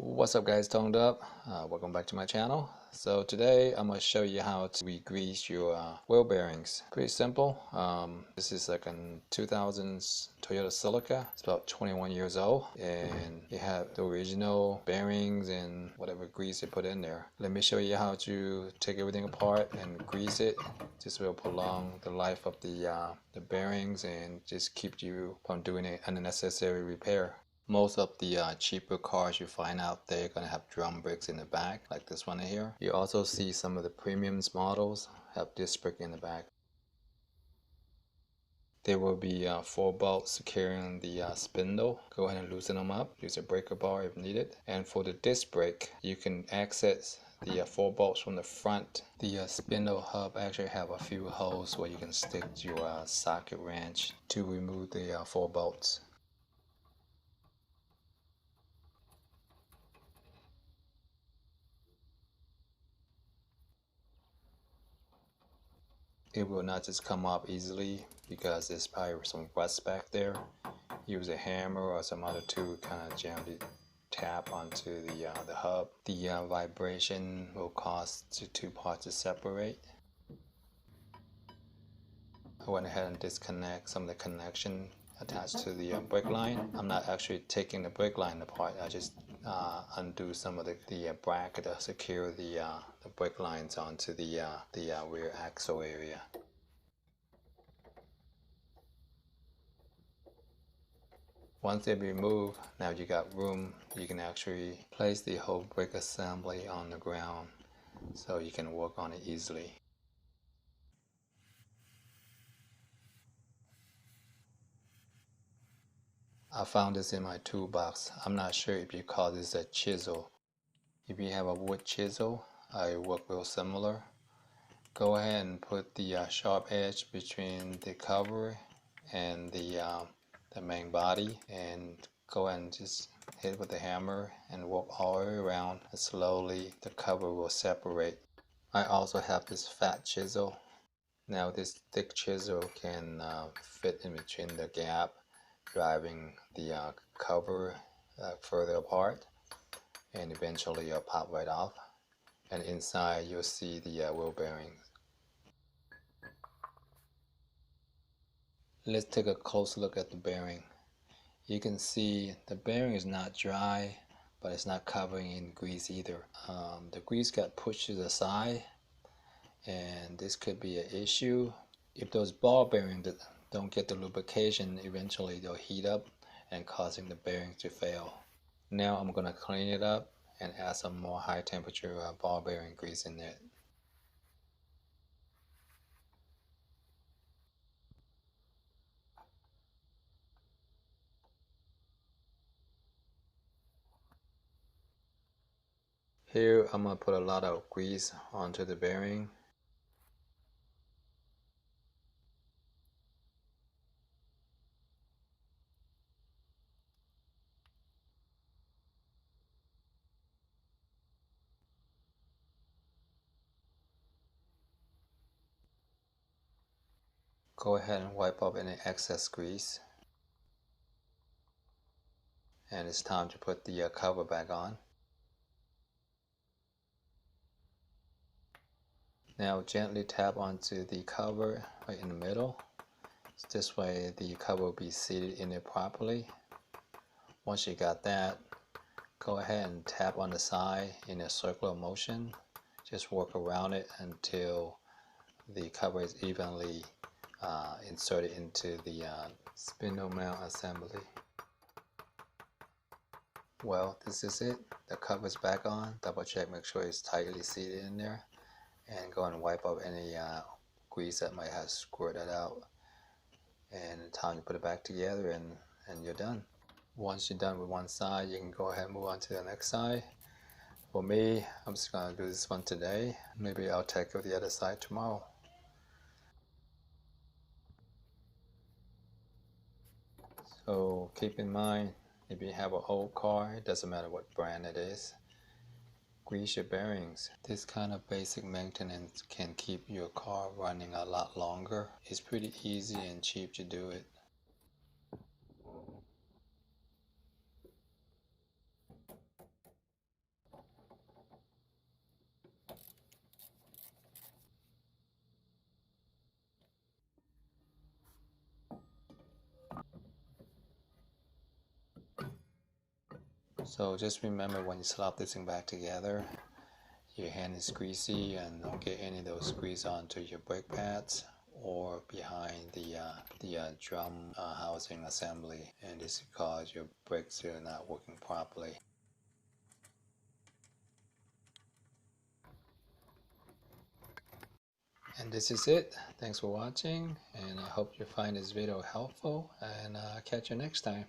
What's up guys, Toned Up. Welcome back to my channel. So today I'm going to show you how to re-grease your wheel bearings. Pretty simple. This is like a 2000s Toyota Celica. It's about 21 years old and you have the original bearings and whatever grease you put in there. Let me show you how to take everything apart and grease it. This will prolong the life of the bearings and just keep you from doing an unnecessary repair. Most of the cheaper cars you find out there are going to have drum brakes in the back, like this one here. You also see some of the premiums models have disc brake in the back. There will be 4 bolts securing the spindle. Go ahead and loosen them up. Use a breaker bar if needed. And for the disc brake, you can access the 4 bolts from the front. The spindle hub actually have a few holes where you can stick your socket wrench to remove the 4 bolts. It will not just come off easily because there's probably some rust back there. Use a hammer or some other tool to kind of gently tap onto the hub. The vibration will cause the 2 parts to separate. I went ahead and disconnect some of the connection attached to the brake line. I'm not actually taking the brake line apart. I just undo some of the bracket to secure the brake lines onto the rear axle area. Once they're removed, now you got room. You can actually place the whole brake assembly on the ground so you can work on it easily. I found this in my toolbox. I'm not sure if you call this a chisel. If you have a wood chisel, I work real similar. Go ahead and put the sharp edge between the cover and the main body, and go ahead and just hit with the hammer and work all the way around, and slowly the cover will separate. I also have this fat chisel. Now this thick chisel can fit in between the gap, driving the cover further apart, and eventually it'll pop right off, and inside you'll see the wheel bearings. Let's take a close look at the bearing. You can see the bearing is not dry, but it's not covering in grease either. The grease got pushed to the side, and this could be an issue. If those ball bearings don't get the lubrication, eventually they'll heat up and causing the bearings to fail. Now I'm going to clean it up and add some more high temperature ball bearing grease in it. Here I'm going to put a lot of grease onto the bearing. Go ahead and wipe off any excess grease. And it's time to put the cover back on. Now gently tap onto the cover right in the middle. This way the cover will be seated in it properly. Once you got that, go ahead and tap on the side in a circular motion. Just work around it until the cover is evenly inserted into the spindle mount assembly. Well, this is it. The cover's back on. Double check, make sure it's tightly seated in there, and go and wipe off any grease that might have squirted out. And time to put it back together, and you're done. Once you're done with one side, you can go ahead and move on to the next side. For me, I'm just going to do this one today. Maybe I'll take the other side tomorrow. So keep in mind, if you have an old car, it doesn't matter what brand it is, grease your bearings. This kind of basic maintenance can keep your car running a lot longer. It's pretty easy and cheap to do it. So just remember, when you slap this thing back together, your hand is greasy, and don't get any of those grease onto your brake pads or behind the drum housing assembly, and this is because your brakes are not working properly. And this is it. Thanks for watching, and I hope you find this video helpful, and catch you next time.